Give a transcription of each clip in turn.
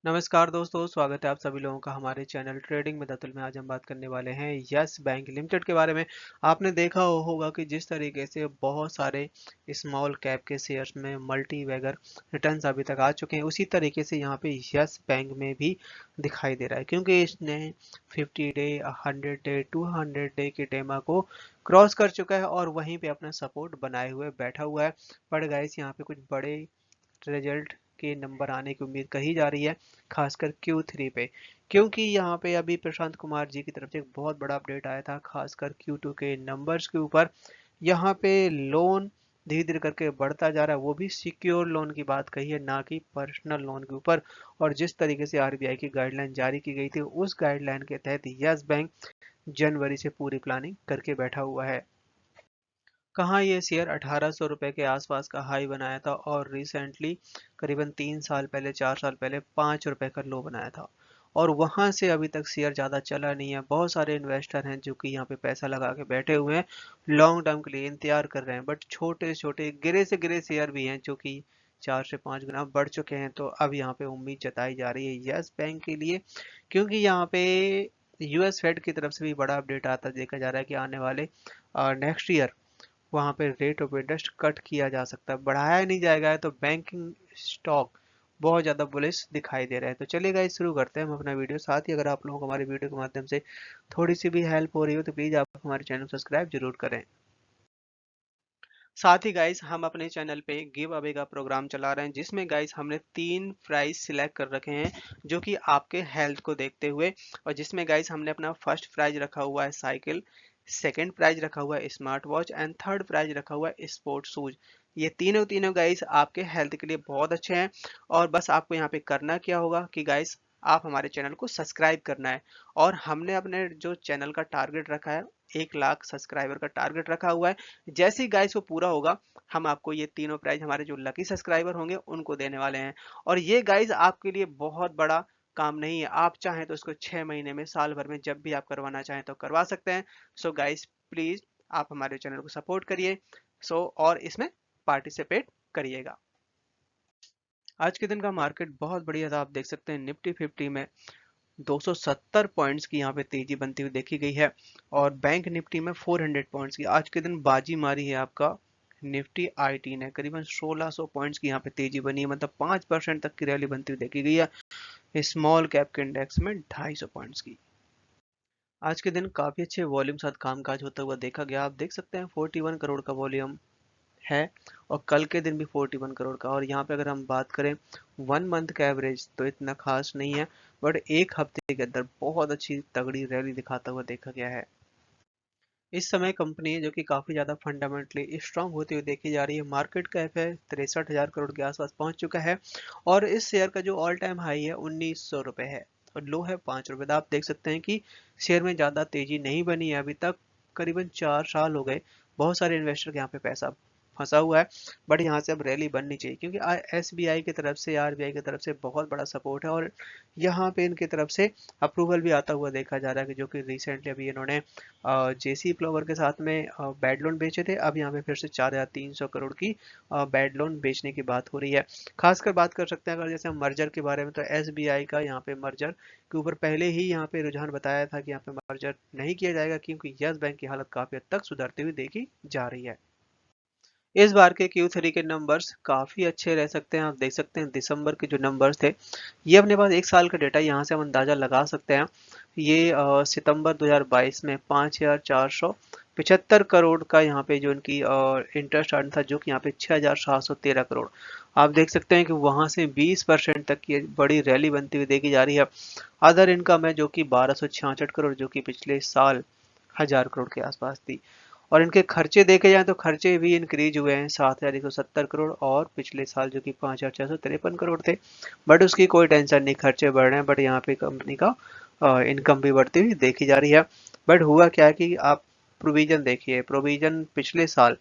नमस्कार दोस्तों, स्वागत है आप सभी लोगों का हमारे चैनल ट्रेडिंग में दतुल में। आज हम बात करने वाले हैं यस बैंक लिमिटेड के बारे में। आपने देखा होगा कि जिस तरीके से बहुत सारे स्मॉल कैप के शेयर्स में मल्टी बैगर रिटर्न्स अभी तक आ चुके हैं, उसी तरीके से यहाँ पे यस बैंक में भी दिखाई दे रहा है, क्योंकि इसने 50 डे 100 डे 200 डे के टेमा को क्रॉस कर चुका है और वहीं पे अपना सपोर्ट बनाए हुए बैठा हुआ है। पर गाइस, यहाँ पे कुछ बड़े रिजल्ट के नंबर आने की उम्मीद कही जा रही है, खासकर Q3 पे, क्योंकि यहाँ पे अभी प्रशांत कुमार जी की तरफ से एक बहुत बड़ा अपडेट आया था, खासकर Q2 के नंबर्स के ऊपर। यहाँ पे लोन धीरे धीरे करके बढ़ता जा रहा है, वो भी सिक्योर लोन की बात कही है, ना कि पर्सनल लोन के ऊपर। और जिस तरीके से आरबीआई की गाइडलाइन जारी की गई थी, उस गाइडलाइन के तहत यस बैंक जनवरी से पूरी प्लानिंग करके बैठा हुआ है। कहाँ ये शेयर 1800 रुपए के आसपास का हाई बनाया था और रिसेंटली करीबन 3 साल पहले 4 साल पहले 5 रुपए का लो बनाया था। और वहां से अभी तक शेयर ज्यादा चला नहीं है। बहुत सारे इन्वेस्टर हैं जो कि यहाँ पे पैसा लगा के बैठे हुए हैं, लॉन्ग टर्म के लिए इंतजार कर रहे हैं। बट छोटे छोटे गिरे से गिरे शेयर भी हैं जो कि 4 से 5 गुना बढ़ चुके हैं। तो अब यहाँ पे उम्मीद जताई जा रही है यस बैंक के लिए, क्योंकि यहाँ पे यूएस फेड की तरफ से भी बड़ा अपडेट आता देखा जा रहा है कि आने वाले नेक्स्ट ईयर वहाँ पे रेट ऑफ इंटरेस्ट कट किया जा सकता है, बढ़ाया नहीं जाएगा। तो बैंकिंग स्टॉक बहुत ज़्यादा बुलिश दिखाई दे रहा है। तो चलिए गाइस, शुरू करते हैं हम अपना वीडियो। साथ ही अगर आप लोगों को हमारे वीडियो के माध्यम से थोड़ी सी भी हेल्प हो रही हो तो प्लीज़ आप हमारे चैनल को सब्सक्राइब जरूर करें। साथ ही गाइस, हम अपने चैनल पे गिव अवे का प्रोग्राम चला रहे हैं, जिसमें गाइस हमने 3 प्राइज सिलेक्ट कर रखे हैं जो कि आपके हेल्थ को देखते हुए। और जिसमें गाइस हमने अपना फर्स्ट प्राइज रखा हुआ है साइकिल, सेकंड प्राइज रखा हुआ है smart watch and third prize रखा हुआ है स्पोर्ट शूज। ये तीनों तीनों गाइस आपके हेल्थ के लिए बहुत अच्छे हैं। और बस आपको यहाँ पे करना क्या होगा कि गाइस, आप हमारे चैनल को सब्सक्राइब करना है। और हमने अपने जो चैनल का टारगेट रखा है, 1 लाख सब्सक्राइबर का टारगेट रखा हुआ है। जैसे ही गाइस वो पूरा होगा, हम आपको ये तीनों प्राइज हमारे जो लकी सब्सक्राइबर होंगे उनको देने वाले हैं। और ये गाइस आपके लिए बहुत बड़ा काम नहीं है। आप चाहें तो इसको 6 महीने में, साल भर में, जब भी आप करवाना चाहें तो करवा सकते हैं। सो गाइस, प्लीज आप हमारे चैनल को सपोर्ट करिए। और इसमें पार्टिसिपेट करिएगा। आज के दिन का मार्केट बहुत बढ़िया था। आप देख सकते हैं निफ्टी 50 में 270 पॉइंट्स की यहाँ पे तेजी बनती हुई देखी गई है। और बैंक निफ्टी में 400 पॉइंट्स की आज के दिन बाजी मारी है आपका निफ्टी आईटी ने। करीबन 1600 पॉइंट्स की यहाँ पे तेजी बनी है, मतलब 5% तक की रैली बनती हुई देखी गई है। स्मॉल कैप के इंडेक्स में 250 पॉइंट्स की। आज के दिन काफी अच्छे वॉल्यूम साथ कामकाज होता हुआ देखा गया। आप देख सकते हैं 41 करोड़ का वॉल्यूम है, और कल के दिन भी 41 करोड़ का। और यहाँ पे अगर हम बात करें 1 मंथ का एवरेज, तो इतना खास नहीं है, बट एक हफ्ते के अंदर बहुत अच्छी तगड़ी रैली दिखाता हुआ देखा गया है। इस समय कंपनी जो कि काफी ज्यादा फंडामेंटली स्ट्रांग होती हुई देखी जा रही है। मार्केट कैप है 63,000 करोड़ के आसपास पहुंच चुका है। और इस शेयर का जो ऑल टाइम हाई है 1900 रुपए है, और लो है 5 रुपए। तो आप देख सकते हैं कि शेयर में ज्यादा तेजी नहीं बनी है अभी तक। करीबन 4 साल हो गए, बहुत सारे इन्वेस्टर के यहाँ पे पैसा फंसा हुआ है। बट यहाँ से अब रैली बननी चाहिए, क्योंकि एसबीआई की तरफ से, आरबीआई की तरफ से बहुत बड़ा सपोर्ट है। और यहाँ पे इनकी तरफ से अप्रूवल भी आता हुआ देखा जा रहा है, कि जो कि रिसेंटली अभी इन्होंने जेसी फ्लोवर के साथ में बैड लोन बेचे थे। अब यहाँ पे फिर से 4,300 करोड़ की बैड लोन बेचने की बात हो रही है। खासकर बात कर सकते हैं अगर जैसे हम मर्जर के बारे में, तो एसबीआई का यहाँ पे मर्जर के ऊपर पहले ही यहाँ पे रुझान बताया था कि यहाँ पे मर्जर नहीं किया जाएगा, क्योंकि यस बैंक की हालत काफी हद तक सुधरती हुई देखी जा रही है। इस बार के Q3 के नंबर्स काफी अच्छे रह सकते हैं। आप देख सकते हैं दिसंबर के जो नंबर्स थे, ये अपने पास 1 साल का डेटा, यहाँ से हम अंदाजा लगा सकते हैं। ये सितंबर 2022 में 5,475 करोड़ का यहाँ पे जो इनकी इंटरेस्ट अर्न था, जो कि यहाँ पे 6,713 करोड़। आप देख सकते हैं कि वहां से 20% तक की बड़ी रैली बनती हुई देखी जा रही है। अदर इनकम है जो कि 1,266 करोड़, जो कि पिछले साल 1,000 करोड़ के आसपास थी। और इनके खर्चे देखे जाएं तो खर्चे भी इंक्रीज हुए हैं, 7,170 करोड़, और पिछले साल जो कि 5,453 करोड़ थे। बट उसकी कोई टेंशन नहीं, खर्चे बढ़ रहे हैं, बट यहाँ पे कंपनी का इनकम भी बढ़ती हुई देखी जा रही है। बट हुआ क्या है कि आप प्रोविजन देखिए, प्रोविजन पिछले साल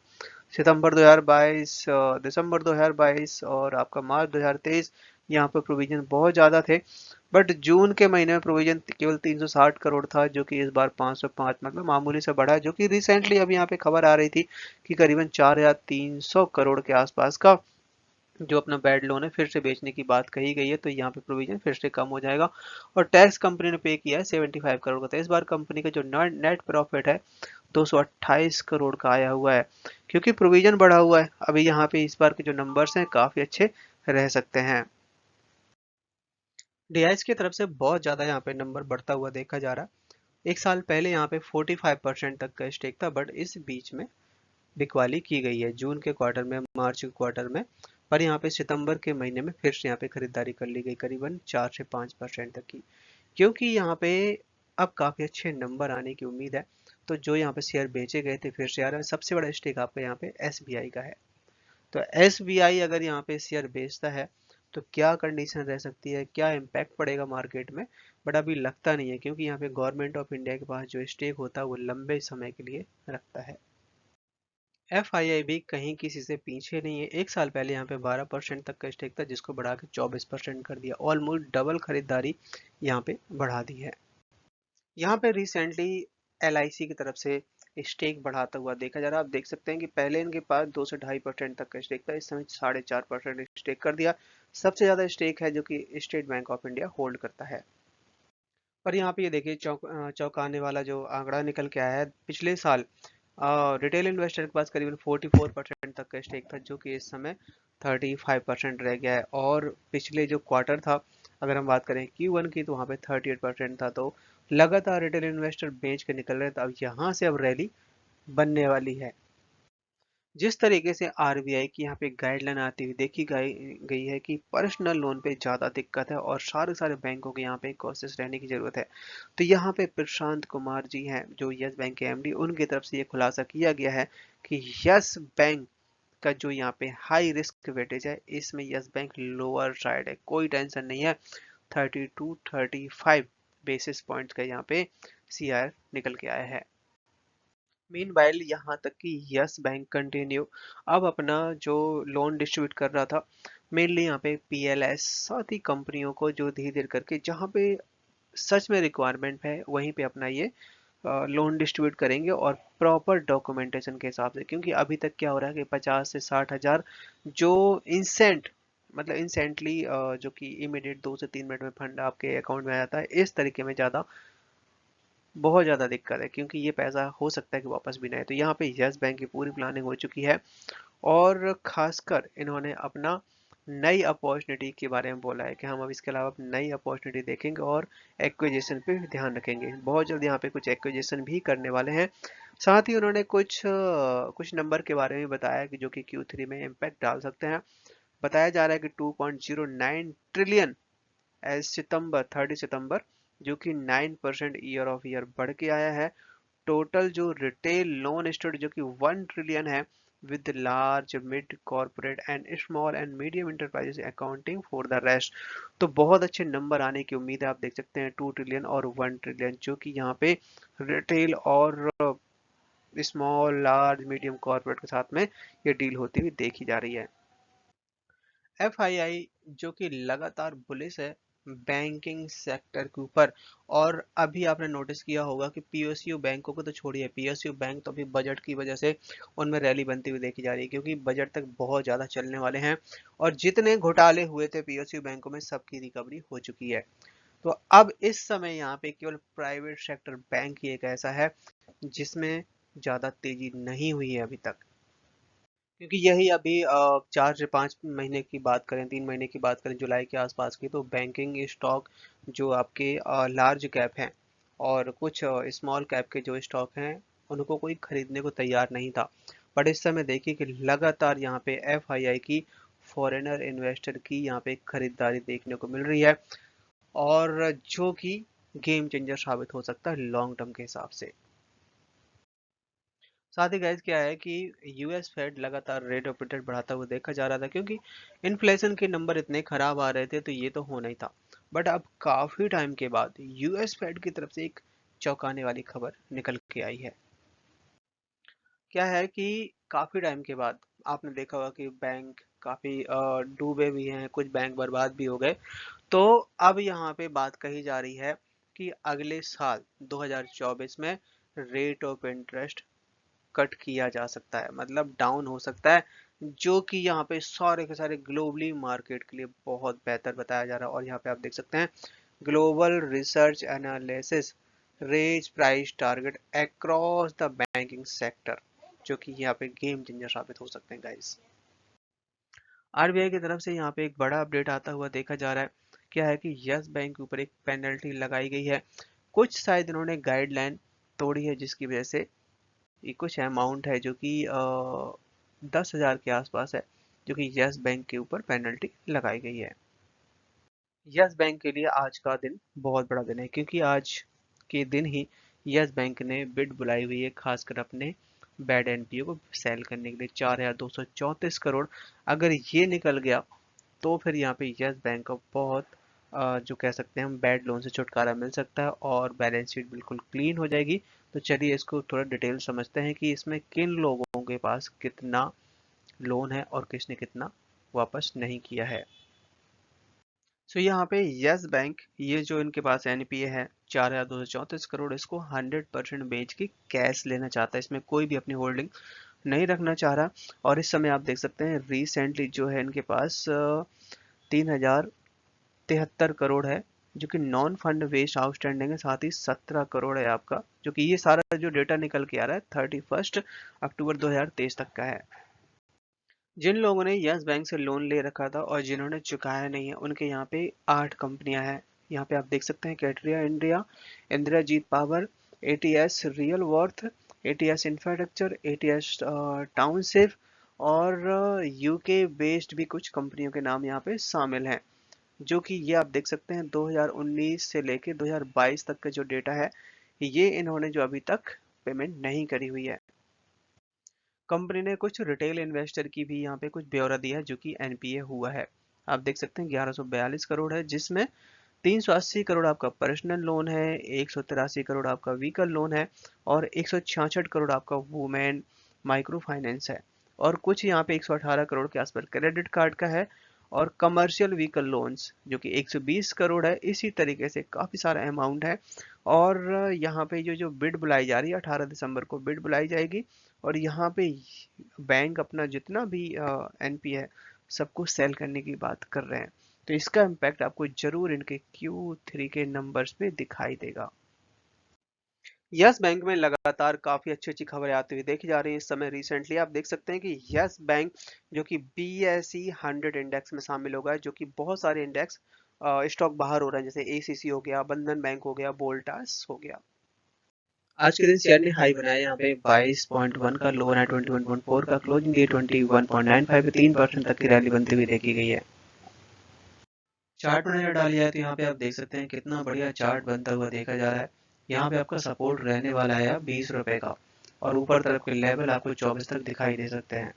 सितंबर 2022, दिसंबर 2022 और आपका मार्च 2023, यहाँ पर प्रोविजन बहुत ज़्यादा थे। बट जून के महीने में प्रोविजन केवल 360 करोड़ था, जो कि इस बार 505, मतलब मामूली से बढ़ा है। जो कि रिसेंटली अभी यहाँ पे खबर आ रही थी कि करीबन 4,300 करोड़ के आसपास का जो अपना बैड लोन है फिर से बेचने की बात कही गई है, तो यहाँ पे प्रोविजन फिर से कम हो जाएगा। और टैक्स कंपनी ने पे किया है 75 करोड़ का। तो इस बार कंपनी का जो नेट प्रॉफिट है 228 करोड़ का आया हुआ है, क्योंकि प्रोविजन बढ़ा हुआ है। अभी यहाँ पे इस बार के जो नंबर्स हैं काफी अच्छे रह सकते हैं। डीआईएस की तरफ से बहुत ज्यादा यहाँ पे नंबर बढ़ता हुआ देखा जा रहा है। एक साल पहले यहाँ पे 45% तक का स्टेक था, बट इस बीच में बिकवाली की गई है जून के क्वार्टर में, मार्च के क्वार्टर में। पर यहाँ पे सितंबर के महीने में फिर से यहाँ पे खरीदारी कर ली गई करीबन 4 से 5% तक की, क्योंकि यहाँ पे अब काफी अच्छे नंबर आने की उम्मीद है। तो जो यहाँ पे शेयर बेचे गए थे फिर से आ रहे हैं। सबसे बड़ा स्टेक आपका यहाँ पे एसबीआई का है। तो एसबीआई अगर यहाँ पे शेयर बेचता है तो क्या कंडीशन रह सकती है, क्या इम्पैक्ट पड़ेगा मार्केट में, बट अभी लगता नहीं है, क्योंकि यहाँ पे गवर्नमेंट ऑफ इंडिया के पास जो स्टेक होता है वो लंबे समय के लिए रखता है। एफआईआई भी कहीं किसी से पीछे नहीं है। एक साल पहले यहाँ पे 12% तक का स्टेक था, जिसको बढ़ा के 24% कर दिया। ऑलमोस्ट डबल खरीदारी यहाँ पे बढ़ा दी है। यहाँ पे रिसेंटली एलआईसी की तरफ से स्टेक बढ़ाता हुआ देखा जा रहा है। आप देख सकते हैं कि पहले इनके पास 2 से 2.5% तक का स्टेक था, इस समय 4.5% स्टेक कर दिया। सबसे ज्यादा स्टेक है जो कि state bank of India hold करता है। पर यहाँ पे ये देखिए चौंकाने वाला जो आंकड़ा निकल के आया है। पिछले साल रिटेल इन्वेस्टर के पास करीबन 44% तक का स्टेक था, जो कि इस समय 35% रह गया है। और पिछले जो क्वार्टर था, अगर हम बात करें Q1 की, तो वहाँ पे 38% था। तो लगातार रिटेल इन्वेस्टर बेच के निकल रहे थे। अब यहाँ से अब रैली बनने वाली है। जिस तरीके से आरबीआई की यहाँ पे गाइडलाइन आती हुई देखी गई है कि पर्सनल लोन पे ज़्यादा दिक्कत है और सारे सारे बैंकों के यहाँ पे कोशिश रहने की ज़रूरत है। तो यहाँ पे प्रशांत कुमार जी हैं जो यस बैंक के एमडी, उनकी तरफ से ये खुलासा किया गया है कि यस बैंक का जो यहाँ पे हाई रिस्क वेटेज है, इसमें यस बैंक लोअर साइड है, कोई टेंशन नहीं है। 32-35 बेसिस पॉइंट्स का यहाँ पे सीआर निकल के आया है। मीनवाइल यहाँ तक कि यस बैंक कंटिन्यू अब अपना जो लोन डिस्ट्रीब्यूट कर रहा था, मेनली यहाँ पे पीएलएस साथ ही कंपनियों को, जो धीरे धीरे करके जहाँ पे सच में रिक्वायरमेंट है वहीं पे अपना ये लोन डिस्ट्रीब्यूट करेंगे, और प्रॉपर डॉक्यूमेंटेशन के हिसाब से। क्योंकि अभी तक क्या हो रहा है कि 50 से 60 हज़ार जो इंसेंट, मतलब इंसेंटली जो कि इमीडिएट 2 से 3 मिनट में फंड आपके अकाउंट में आ जाता है, इस तरीके में ज़्यादा बहुत ज़्यादा दिक्कत है, क्योंकि ये पैसा हो सकता है कि वापस भी ना आए। तो यहाँ पे यस बैंक की पूरी प्लानिंग हो चुकी है, और खासकर इन्होंने अपना नई अपॉर्चुनिटी के बारे में बोला है कि हम अब इसके अलावा नई अपॉर्चुनिटी देखेंगे और एक्विजिशन पे भी ध्यान रखेंगे। बहुत जल्द यहाँ पे कुछ एक्विजिशन भी करने वाले हैं। साथ ही उन्होंने कुछ नंबर के बारे में बताया कि जो कि Q3 में इम्पैक्ट डाल सकते हैं। बताया जा रहा है कि 2.09 ट्रिलियन एज सितंबर 30 सितंबर, जो कि 9% ईयर ऑफ ईयर बढ़ के आया है। टोटल जो रिटेल लोन स्टोर जो कि 1 ट्रिलियन है, with large mid corporate and small and medium enterprises accounting for the rest. तो बहुत अच्छे नंबर आने की उम्मीद है। आप देख सकते हैं 2 ट्रिलियन और 1 ट्रिलियन, जो कि यहाँ पे रिटेल और स्मॉल लार्ज मीडियम कॉर्पोरेट के साथ में ये डील होती हुई देखी जा रही है। एफआईआई जो कि लगातार बुलिश है बैंकिंग सेक्टर के ऊपर। और अभी आपने नोटिस किया होगा कि पीएसयू बैंकों को तो छोड़िए, पीएसयू बैंक तो अभी बजट की वजह से उनमें रैली बनती हुई देखी जा रही है, क्योंकि बजट तक बहुत ज़्यादा चलने वाले हैं। और जितने घोटाले हुए थे पीएसयू बैंकों में, सबकी रिकवरी हो चुकी है। तो अब इस समय यहाँ पे केवल प्राइवेट सेक्टर बैंक ही एक ऐसा है जिसमें ज़्यादा तेजी नहीं हुई है अभी तक। क्योंकि यही अभी 4 से 5 महीने की बात करें, 3 महीने की बात करें, जुलाई के आसपास की, तो बैंकिंग स्टॉक जो आपके लार्ज कैप हैं और कुछ स्मॉल कैप के जो स्टॉक हैं, उनको कोई खरीदने को तैयार नहीं था। बट इस समय देखिए कि लगातार यहाँ पे एफआईआई की फॉरेनर इन्वेस्टर की यहाँ पे खरीदारी देखने को मिल रही है, और जो कि गेम चेंजर साबित हो सकता है लॉन्ग टर्म के हिसाब से। साथ ही गाइस क्या है कि यूएस फेड लगातार रेट ऑफ इंटरेस्ट बढ़ाता हुआ देखा जा रहा था, क्योंकि इन्फ्लेशन के नंबर इतने खराब आ रहे थे, तो ये तो होना ही था। बट अब काफी टाइम के बाद यूएस फेड की तरफ से एक चौंकाने वाली खबर निकल के आई है। क्या है कि काफी टाइम के बाद आपने देखा होगा कि बैंक काफी डूबे भी हैं, कुछ बैंक बर्बाद भी हो गए। तो अब यहाँ पे बात कही जा रही है कि अगले साल 2024 में रेट ऑफ इंटरेस्ट कट किया जा सकता है, मतलब डाउन हो सकता है। जो कि यहाँ पे सारे के सारे ग्लोबली मार्केट के लिए बहुत बेहतर बताया जा रहा है। और यहाँ पे आप देख सकते हैं global research analysis raise price target across the banking sector, जो कि यहाँ पे गेम चेंजर साबित हो सकते हैं गाइस। आरबीआई की तरफ से यहाँ पे एक बड़ा अपडेट आता हुआ देखा जा रहा है। क्या है कि यस बैंक के ऊपर एक पेनल्टी लगाई गई है। कुछ शायद इन्होंने गाइडलाइन तोड़ी है, जिसकी वजह से ये कुछ अमाउंट है जो कि 10,000 के आसपास है, जो कि यस बैंक के ऊपर पेनल्टी लगाई गई है। यस बैंक के लिए आज का दिन बहुत बड़ा दिन है, क्योंकि आज के दिन ही यस बैंक ने बिड बुलाई हुई है, खासकर अपने बैड एनपीओ को सेल करने के लिए 4,234 करोड़। अगर ये निकल गया तो फिर यहाँ पे यस बैंक को बहुत जो कह सकते हैं हम बैड लोन से छुटकारा मिल सकता है और बैलेंस शीट बिल्कुल क्लीन हो जाएगी। तो चलिए इसको थोड़ा डिटेल समझते हैं कि इसमें किन लोगों के पास कितना लोन है और किसने कितना वापस नहीं किया है। सो यहाँ पे यस बैंक, ये जो इनके पास एनपीए है 4,234 करोड़, इसको 100% बेच के कैश लेना चाहता है। इसमें कोई भी अपनी होल्डिंग नहीं रखना चाह रहा। और इस समय आप देख सकते हैं रिसेंटली जो है इनके पास 3,073 करोड़ है, जो कि नॉन फंड बेस्ड आउटस्टैंडिंग है। साथ ही 17 करोड़ है आपका, जो कि ये सारा जो डेटा निकल के आ रहा है 31 अक्टूबर 2023 तक का है। जिन लोगों ने यस बैंक से लोन ले रखा था और जिन्होंने चुकाया नहीं है, उनके यहाँ पे 8 कंपनियां हैं। यहाँ पे आप देख सकते हैं कैटरिया India, Indirajit power, ATS real worth, ATS infrastructure, ATS township और यूके बेस्ड भी कुछ कंपनियों के नाम यहाँ पे शामिल हैं। जो कि ये आप देख सकते हैं 2019 से लेके 2022 तक का जो डेटा है, ये इन्होंने जो अभी तक पेमेंट नहीं करी हुई है। कंपनी ने कुछ रिटेल इन्वेस्टर की भी यहाँ पे कुछ ब्यौरा दिया है, जो कि एनपीए हुआ है। आप देख सकते हैं 1142 करोड़ है, जिसमें 380 करोड़ आपका पर्सनल लोन है, 183 करोड़ आपका व्हीकल लोन है और 166 करोड़ आपका वुमेन माइक्रो फाइनेंस है। और कुछ यहाँ पे 118 करोड़ के आसपास क्रेडिट कार्ड का है और कमर्शियल व्हीकल लोन्स जो कि 120 करोड़ है। इसी तरीके से काफ़ी सारा अमाउंट है। और यहाँ पे जो जो बिड बुलाई जा रही है 18 दिसंबर को बिड बुलाई जाएगी। और यहाँ पे बैंक अपना जितना भी एनपी है सबको सेल करने की बात कर रहे हैं। तो इसका इम्पैक्ट आपको जरूर इनके Q3 के नंबर्स पे दिखाई देगा। यस बैंक में लगातार काफी अच्छी अच्छी खबरें आती हुई देखी जा रही है। इस समय रिसेंटली आप देख सकते हैं कि यस बैंक जो कि BSE 100 इंडेक्स में शामिल होगा, जो कि बहुत सारे इंडेक्स स्टॉक बाहर हो रहे हैं, जैसे ACC हो गया, बंधन बैंक हो गया, बोल्टास हो गया। आज के दिन शेयर ने हाई बनाया, यहाँ पे 22.1 का लो है, 21.4 का क्लोजिंग है, 21.95 3% तक की रैली बनती हुई देखी गई है। चार्ट पर नजर डाली जाए तो यहाँ पे आप देख सकते हैं कितना बढ़िया चार्ट बनता हुआ देखा जा रहा है। यहाँ पे आपका सपोर्ट रहने वाला है 20 रुपए का और ऊपर तरफ के लेवल आपको 24 तक दिखाई दे सकते हैं।